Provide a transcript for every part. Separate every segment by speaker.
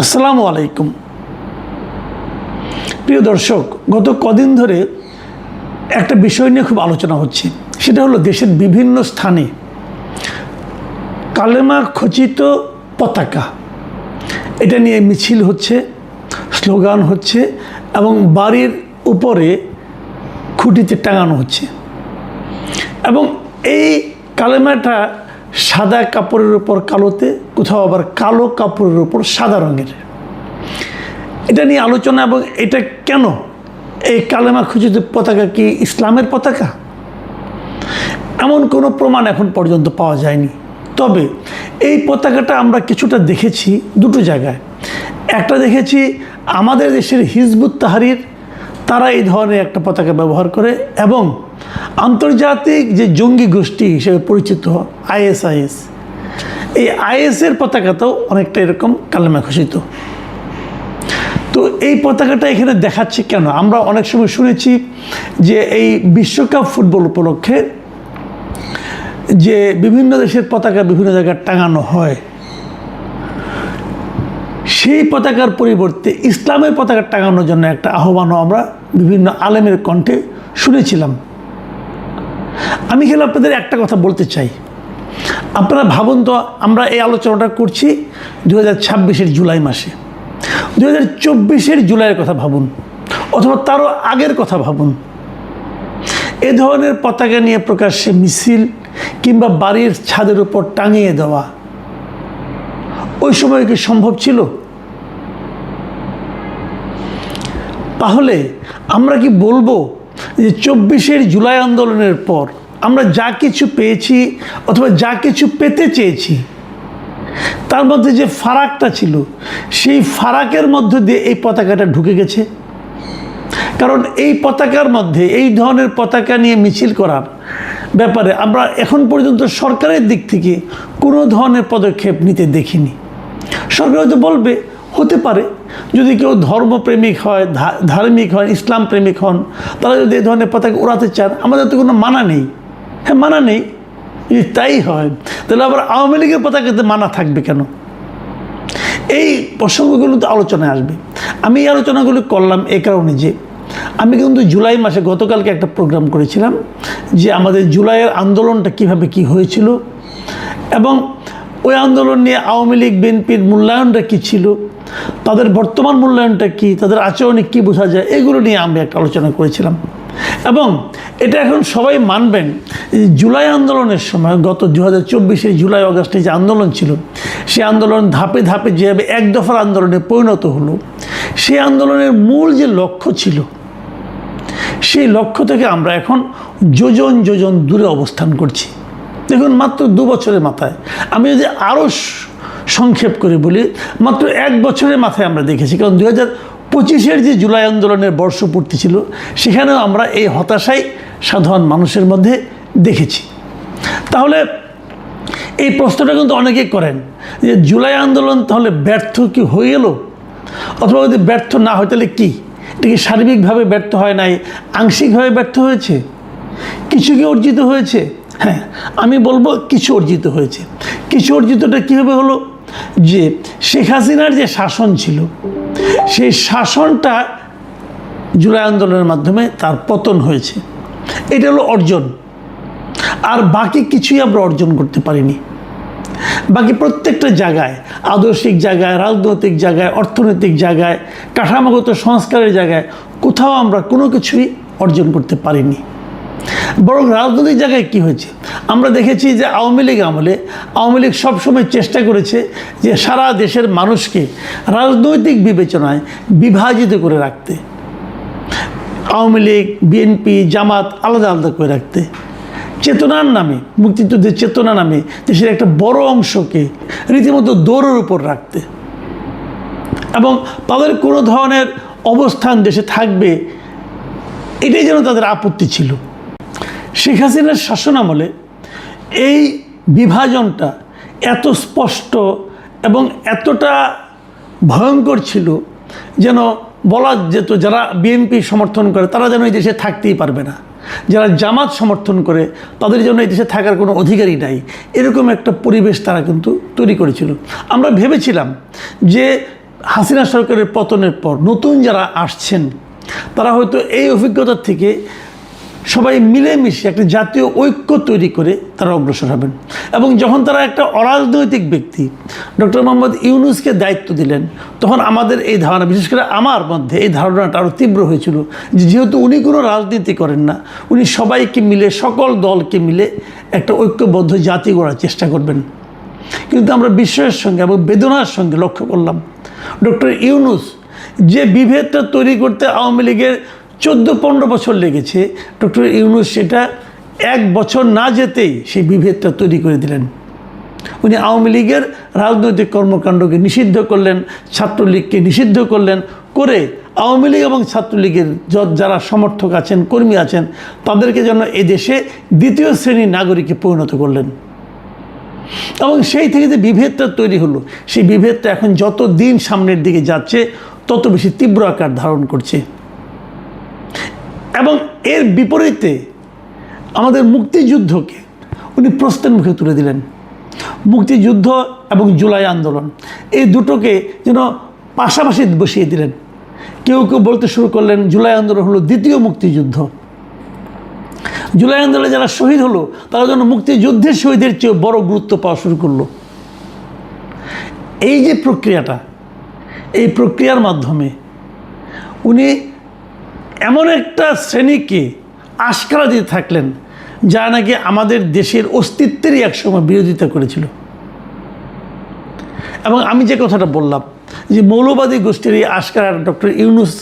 Speaker 1: আসসালামু আলাইকুম। প্রিয় দর্শক, গত কদিন ধরে একটা বিষয় নিয়ে খুব আলোচনা হচ্ছে, সেটা হলো দেশের বিভিন্ন স্থানে কালেমা খচিত পতাকা, এটা নিয়ে মিছিল হচ্ছে, স্লোগান হচ্ছে এবং বাড়ির উপরে খুঁটিতে টাঙানো হচ্ছে। এবং এই কালেমাটা সাদা কাপড়ের উপর কালোতে, কোথাও আবার কালো কাপড়ের উপর সাদা রঙের। এটা নিয়ে আলোচনা, এবং এটা কেন, এই কালেমা খচিত পতাকা কি ইসলামের পতাকা? এমন কোনো প্রমাণ এখন পর্যন্ত পাওয়া যায়নি। তবে এই পতাকাটা আমরা কিছুটা দেখেছি দুটো জায়গায়। একটা দেখেছি আমাদের দেশের হিজবুত তাহরির, তারা এই ধরনের একটা পতাকা ব্যবহার করে, এবং আন্তর্জাতিক যে জঙ্গি গোষ্ঠী হিসেবে পরিচিত আইএসআইএস, এই আইএসের পতাকাতেও অনেকটা এরকম কালেমা খচিত। তো এই পতাকাটা এখানে দেখাচ্ছে কেন? আমরা অনেক সময় শুনেছি যে এই বিশ্বকাপ ফুটবল উপলক্ষে যে বিভিন্ন দেশের পতাকা বিভিন্ন জায়গায় টাঙানো হয়, সেই পতাকার পরিবর্তে ইসলামের পতাকা টাঙানোর জন্য একটা আহ্বানও আমরা বিভিন্ন আলেমের কণ্ঠে শুনেছিলাম। আমি খেলে আপনাদের একটা কথা বলতে চাই। আপনারা ভাবুন তো, আমরা এই আলোচনাটা করছি 2026-এর জুলাই মাসে। 2024-এর জুলাইয়ের কথা ভাবুন, অথবা তারও আগের কথা ভাবুন। এ ধরনের পতাকা নিয়ে প্রকাশ্যে মিছিল কিংবা বাড়ির ছাদের উপর টাঙিয়ে দেওয়া ওই সময় কি সম্ভব ছিল? তাহলে আমরা কি বলবো যে 24-এর জুলাই আন্দোলনের পর আমরা যা কিছু পেয়েছি অথবা যা কিছু পেতে চেয়েছি, তার মধ্যে যে ফারাকটা ছিল, সেই ফারাকের মধ্য দিয়ে এই পতাকাটা ঢুকে গেছে? কারণ এই পতাকার মধ্যে, এই ধরনের পতাকা নিয়ে মিছিল করার ব্যাপারে আমরা এখন পর্যন্ত সরকারের দিক থেকে কোনো ধরনের পদক্ষেপ নিতে দেখিনি। সরকার হয়তো বলবে, হতে পারে যদি কেউ ধর্মপ্রেমিক হয়, ধার্মিক হয়, ইসলাম প্রেমিক হন, তারা যদি এই ধরনের পতাকা উড়াতে চান, আমাদের তো কোনো মানা নেই। হ্যাঁ, মানা নেই। যদি তাই হয়, তাহলে আবার আওয়ামী লীগের পতাকাতে মানা থাকবে কেন? এই প্রসঙ্গগুলো তো আলোচনায় আসবে। আমি এই আলোচনাগুলো করলাম এই কারণে যে আমি কিন্তু জুলাই মাসে গতকালকে একটা প্রোগ্রাম করেছিলাম যে আমাদের জুলাইয়ের আন্দোলনটা কিভাবে কি হয়েছিল, এবং ওই আন্দোলন নিয়ে আওয়ামী লীগ বিএনপির মূল্যায়নটা কী ছিল, তাদের বর্তমান মূল্যায়নটা কী, তাদের আচরণে কী বোঝা যায়, এগুলো নিয়ে আমি একটা আলোচনা করেছিলাম। এবং এটা এখন সবাই মানবেন, জুলাই আন্দোলনের সময়, গত 2024-এর জুলাই আগস্টে যে আন্দোলন ছিল, সেই আন্দোলন ধাপে ধাপে যেভাবে এক দফার আন্দোলনে পরিণত হলো, সেই আন্দোলনের মূল যে লক্ষ্য ছিল, সেই লক্ষ্য থেকে আমরা এখন যোজন যোজন দূরে অবস্থান করছি। দেখুন, মাত্র 2 বছরের মাথায়, আমি যদি আরও সংক্ষেপ করে বলি, মাত্র 1 বছরের মাথায় আমরা দেখেছি। কারণ 2025-এর যে জুলাই আন্দোলনের বর্ষপূর্তি ছিল, সেখানেও আমরা এই হতাশাই সাধারণ মানুষের মধ্যে দেখেছি। তাহলে এই প্রশ্নটা কিন্তু অনেকেই করেন যে জুলাই আন্দোলন তাহলে ব্যর্থ কি হয়ে গেল, অথবা যদি ব্যর্থ না হয় তাহলে কী? এটা কি সার্বিকভাবে ব্যর্থ হয় নাই, আংশিকভাবে ব্যর্থ হয়েছে? কিছু কি অর্জিত হয়েছে? হ্যাঁ, আমি বলবো কিছু অর্জিত হয়েছে। কিছু অর্জিতটা কীভাবে হলো? যে শেখ হাসিনার যে শাসন ছিল, সেই শাসনটা জুলাই আন্দোলনের মাধ্যমে তার পতন হয়েছে। এটা হলো অর্জন। আর বাকি কিছুই আমরা অর্জন করতে পারিনি। বাকি প্রত্যেকটা জায়গায়, আদর্শিক জায়গায়, রাজনৈতিক জায়গায়, অর্থনৈতিক জায়গায়, কাঠামোগত সংস্কারের জায়গায় কোথাও আমরা কোনো কিছুই অর্জন করতে পারিনি। বরং রাজনৈতিক জায়গায় কি হয়েছে, আমরা দেখেছি যে আওয়ামী লীগ আমলে আওয়ামী লীগ সবসময় চেষ্টা করেছে যে সারা দেশের মানুষকে রাজনৈতিক বিবেচনায় বিভাজিত করে রাখতে, আওয়ামী লীগ, বিএনপি, জামাত আলাদা আলাদা করে রাখতে, চেতনার নামে, মুক্তিযুদ্ধের চেতনা নামে দেশের একটা বড় অংশকে রীতিমতো দৌড়ের উপর রাখতে, এবং তাদের কোনো ধরনের অবস্থান দেশে থাকবে, এটাই যেন তাদের আপত্তি ছিল। শেখ হাসিনার শাসনামলে এই বিভাজনটা এত স্পষ্ট এবং এতটা ভয়ঙ্কর ছিল যেন বলা যেত যারা বিএনপি সমর্থন করে তারা যেন এই দেশে থাকতেই পারবে না, যারা জামাত সমর্থন করে তাদের জন্য এই দেশে থাকার কোনো অধিকারই নাই, এরকম একটা পরিবেশ তারা কিন্তু তৈরি করেছিল। আমরা ভেবেছিলাম যে হাসিনা সরকারের পতনের পর নতুন যারা আসছেন তারা হয়তো এই অভিজ্ঞতার থেকে সবাই মিলেমিশে একটা জাতীয় ঐক্য তৈরি করে তারা অগ্রসর হবেন। এবং যখন তারা একটা অরাজনৈতিক ব্যক্তি ডক্টর মোহাম্মদ ইউনূসকে দায়িত্ব দিলেন, তখন আমাদের এই ধারণা, বিশেষ করে আমার মধ্যে এই ধারণাটা আরও তীব্র হয়েছিল যে যেহেতু উনি কোনো রাজনীতি করেন না, উনি সবাইকে মিলে, সকল দলকে মিলে একটা ঐক্যবদ্ধ জাতি গড়ার চেষ্টা করবেন। কিন্তু আমরা বিস্ময়ের সঙ্গে এবং বেদনার সঙ্গে লক্ষ্য করলাম ডক্টর ইউনূস যে বিভেদটা তৈরি করতে আওয়ামী লীগের 14-15 বছর লেগেছে, ডক্টর ইউনূস সেটা 1 বছর না যেতেই সেই বিভেদটা তৈরি করে দিলেন। উনি আওয়ামী লীগের রাজনৈতিক কর্মকাণ্ডকে নিষিদ্ধ করলেন, ছাত্রলীগকে নিষিদ্ধ করলেন, করে আওয়ামী লীগ এবং ছাত্রলীগের যারা সমর্থক আছেন, কর্মী আছেন, তাদেরকে যেন এদেশে দ্বিতীয় শ্রেণীর নাগরিকে পরিণত করলেন। এবং সেই থেকে যে বিভেদটা তৈরি হলো, সেই বিভেদটা এখন যত দিন সামনের দিকে যাচ্ছে তত বেশি তীব্র আকার ধারণ করছে। এবং এর বিপরীতে আমাদের মুক্তিযুদ্ধকে উনি প্রশ্নের মুখে তুলে দিলেন। মুক্তিযুদ্ধ এবং জুলাই আন্দোলন এই দুটোকে যেন পাশাপাশি বসিয়ে দিলেন। কেউ কেউ বলতে শুরু করলেন জুলাই আন্দোলন হলো দ্বিতীয় মুক্তিযুদ্ধ। জুলাই আন্দোলনে যারা শহীদ হলো তারা যেন মুক্তিযুদ্ধের শহীদের চেয়ে বড় গুরুত্ব পাওয়া শুরু করলো। এই যে প্রক্রিয়াটা, এই প্রক্রিয়ার মাধ্যমে উনি এমন একটা শ্রেণীকে আশকারা দিতে থাকলেন যারা নাকি আমাদের দেশের অস্তিত্বেরই একসময় বিরোধিতা করেছিল। এবং আমি যে কথাটা বললাম যে মৌলবাদী গোষ্ঠীর এই আশকারা ডক্টর ইউনূস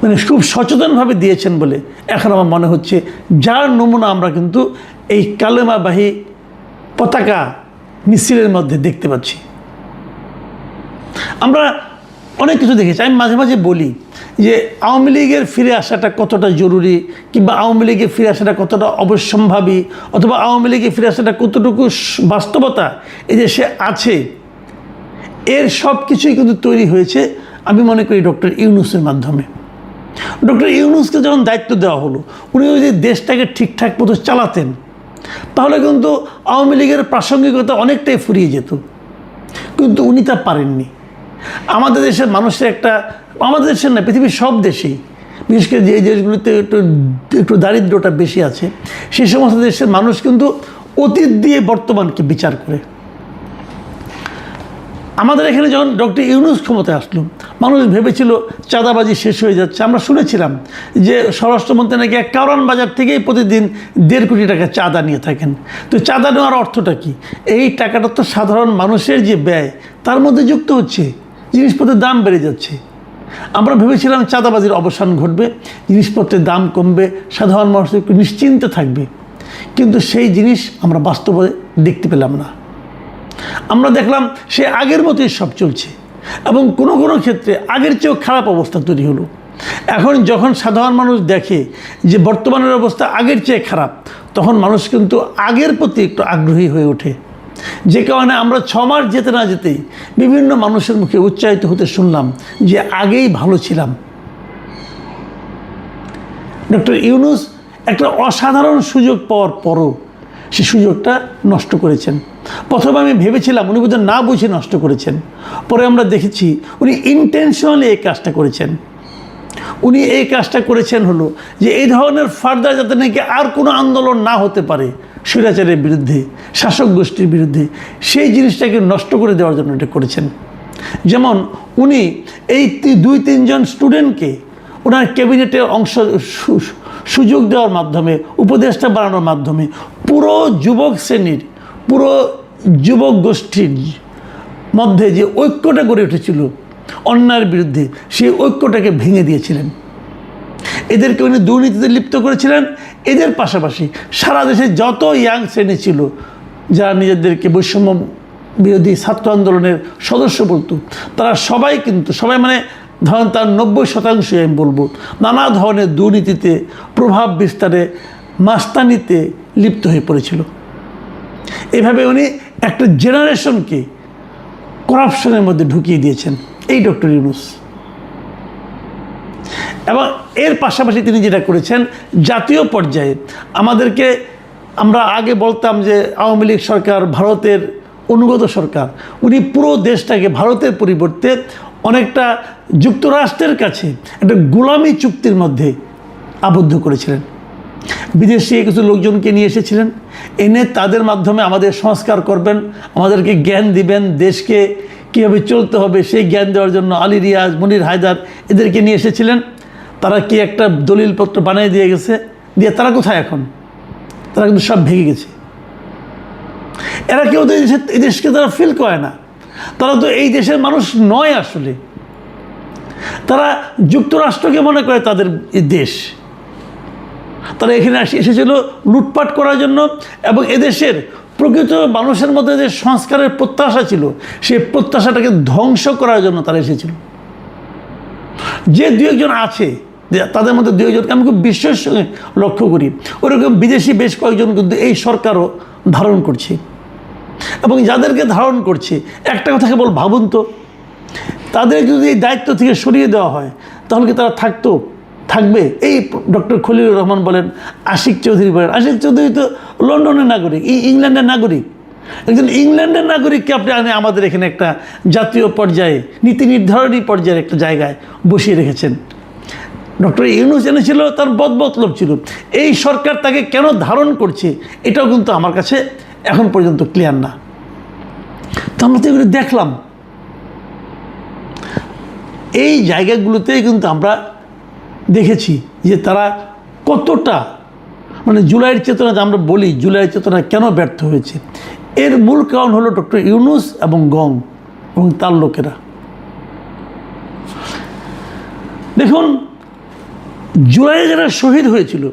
Speaker 1: মানে খুব সচেতনভাবে দিয়েছেন বলে এখন আমার মনে হচ্ছে, যার নমুনা আমরা কিন্তু এই কালেমাবাহী পতাকা মিছিলের মধ্যে দেখতে পাচ্ছি। আমরা অনেক কিছু দেখেছি। আমি মাঝে মাঝে বলি যে আওয়ামী লীগের ফিরে আসাটা কতটা জরুরি, কিংবা আওয়ামী লীগের ফিরে আসাটা কতটা অবশ্যম্ভাবী, অথবা আওয়ামী লীগের ফিরে আসাটা কতটুকু বাস্তবতা এই দেশে আছে, এর সব কিছুই কিন্তু তৈরি হয়েছে আমি মনে করি ডক্টর ইউনূসের মাধ্যমে। ডক্টর ইউনূসকে যখন দায়িত্ব দেওয়া হলো, উনি যদি দেশটাকে ঠিকঠাক মতো চালাতেন তাহলে কিন্তু আওয়ামী লীগের প্রাসঙ্গিকতা অনেকটাই ফুরিয়ে যেত, কিন্তু উনি তা পারেননি। আমাদের দেশের মানুষের একটা, আমাদের দেশের না, পৃথিবীর সব দেশেই, বিশেষ করে যে দেশগুলিতে একটু দারিদ্র্যটা বেশি আছে, সেই সমস্ত দেশের মানুষ কিন্তু অতীত দিয়ে বর্তমানকে বিচার করে। আমাদের এখানে যখন ডক্টর ইউনূস ক্ষমতায় আসলো, মানুষ ভেবেছিল চাঁদাবাজি শেষ হয়ে যাচ্ছে। আমরা শুনেছিলাম যে স্বরাষ্ট্রমন্ত্রী নাকি এক কারওয়ান বাজার থেকেই প্রতিদিন 1.5 কোটি টাকা চাঁদা নিয়ে থাকেন। তো চাঁদা নেওয়ার অর্থটা কি? এই টাকাটা তো সাধারণ মানুষের যে ব্যয় তার মধ্যে যুক্ত হচ্ছে, জিনিসপত্রের দাম বেড়ে যাচ্ছে। আমরা ভেবেছিলাম চাঁদাবাজির অবসান ঘটবে, জিনিসপত্রের দাম কমবে, সাধারণ মানুষ একটু নিশ্চিন্তে থাকবে, কিন্তু সেই জিনিস আমরা বাস্তবে দেখতে পেলাম না। আমরা দেখলাম সে আগের মতোই সব চলছে, এবং কোনো কোনো ক্ষেত্রে আগের চেয়েও খারাপ অবস্থা তৈরি হলো। এখন যখন সাধারণ মানুষ দেখে যে বর্তমানের অবস্থা আগের চেয়ে খারাপ, তখন মানুষ কিন্তু আগের প্রতি একটু আগ্রহী হয়ে ওঠে। যে কারণে আমরা 6 মাস যেতে না যেতেই বিভিন্ন মানুষের মুখে উচ্চারিত হতে শুনলাম যে আগেই ভালো ছিলাম। ডক্টর ইউনূস একটা অসাধারণ সুযোগ পাওয়ার পরও সে সুযোগটা নষ্ট করেছেন। প্রথমে আমি ভেবেছিলাম উনি বোধহয় না বুঝে নষ্ট করেছেন, পরে আমরা দেখেছি উনি ইন্টেনশনালি এই কাজটা করেছেন। উনি এই কাজটা করেছেন হলো যে এই ধরনের ফার্দার যাতে নাকি আর কোনো আন্দোলন না হতে পারে স্বৈরাচারের বিরুদ্ধে, শাসক গোষ্ঠীর বিরুদ্ধে, সেই জিনিসটাকে নষ্ট করে দেওয়ার জন্য এটা করেছেন। যেমন উনি এই 2-3 জন স্টুডেন্টকে ওনার ক্যাবিনেটে সুযোগ দেওয়ার মাধ্যমে, উপদেষ্টা বানানোর মাধ্যমে পুরো যুবক শ্রেণীর, পুরো যুবক গোষ্ঠীর মধ্যে যে ঐক্যটা গড়ে উঠেছিল অন্যায়ের বিরুদ্ধে, সেই ঐক্যটাকে ভেঙে দিয়েছিলেন। এদেরকে উনি দুর্নীতিতে লিপ্ত করেছিলেন। এদের পাশাপাশি সারা দেশে যত ইয়াং শ্রেণী ছিল যারা নিজেদেরকে বৈষম্য বিরোধী ছাত্র আন্দোলনের সদস্য বলতো, তারা সবাই কিন্তু, সবাই মানে ধরেন তার 90% আমি বলবো, নানা ধরনের দুর্নীতিতে, প্রভাব বিস্তারে, মাস্তানিতে লিপ্ত হয়ে পড়েছিল। এভাবে উনি একটা জেনারেশনকে করাপশনের মধ্যে ঢুকিয়ে দিয়েছেন এই ডক্টর ইউনূস। এবং এর পাশাপাশি তিনি যেটা করেছেন, জাতীয় পর্যায়ে আমাদেরকে, আমরা আগে বলতাম যে আওয়ামী লীগ সরকার ভারতের অনুগত সরকার, উনি পুরো দেশটাকে ভারতের পরিবর্তে অনেকটা যুক্তরাষ্ট্রের কাছে একটা গোলামি চুক্তির মধ্যে আবদ্ধ করেছিলেন। বিদেশি কিছু লোকজনকে নিয়ে এসেছিলেন, এনে তাদের মাধ্যমে আমাদের সংস্কার করবেন, আমাদেরকে জ্ঞান দিবেন, দেশকে কীভাবে চলতে হবে সেই জ্ঞান দেওয়ার জন্য আলী রিয়াজ, মনির হায়দার এদেরকে নিয়ে এসেছিলেন। তারা কি একটা দলিলপত্র বানিয়ে দিয়ে গেছে, দিয়ে তারা কোথায় এখন? তারা কিন্তু সব ভেঙে গেছে। এরা কেউ তো এই দেশকে তারা ফিল করে না, তারা তো এই দেশের মানুষ নয় আসলে। তারা যুক্তরাষ্ট্রকে মনে করে তাদের দেশ। তারা এখানে এসেছিল লুটপাট করার জন্য, এবং এদেশের প্রকৃত মানুষের মধ্যে যে সংস্কারের প্রত্যাশা ছিল সেই প্রত্যাশাটাকে ধ্বংস করার জন্য তারা এসেছিল। যে দু একজন আছে, তাদের মধ্যে দু একজনকে আমি খুব বিশ্বাসের সঙ্গে লক্ষ্য করি, ওরকম বিদেশি বেশ কয়েকজন কিন্তু এই সরকারও ধারণ করছে। এবং যাদেরকে ধারণ করছে, একটা কথা কেবল ভাবুন তো, তাদের যদি এই দায়িত্ব থেকে সরিয়ে দেওয়া হয় তাহলে কি তারা থাকবে? এই ডক্টর খলিলুর রহমান বলেন, আশিক চৌধুরী বলেন, আশিক চৌধুরী তো লন্ডনের নাগরিক, ইংল্যান্ডের নাগরিক। একজন ইংল্যান্ডের নাগরিককে আপনি আমাদের এখানে একটা জাতীয় পর্যায়ে নীতি নির্ধারণী পর্যায়ের একটা জায়গায় বসিয়ে রেখেছেন। ডক্টর ইউনূস এনেছিল, তার বদমতলব ছিল। এই সরকার তাকে কেন ধারণ করছে এটাও কিন্তু আমার কাছে এখন পর্যন্ত ক্লিয়ার না। তো আমরা তো এগুলো দেখলাম, এই জায়গাগুলোতেই কিন্তু আমরা দেখেছি যে তারা কতটা, মানে জুলাইয়ের চেতনা, আমরা বলি জুলাইয়ের চেতনা কেন ব্যর্থ হয়েছে, এর মূল কারণ হলো ডক্টর ইউনূস এবং গং এবং তার লোকেরা। দেখুন, জুলাইয়ে যারা শহীদ হয়েছিল,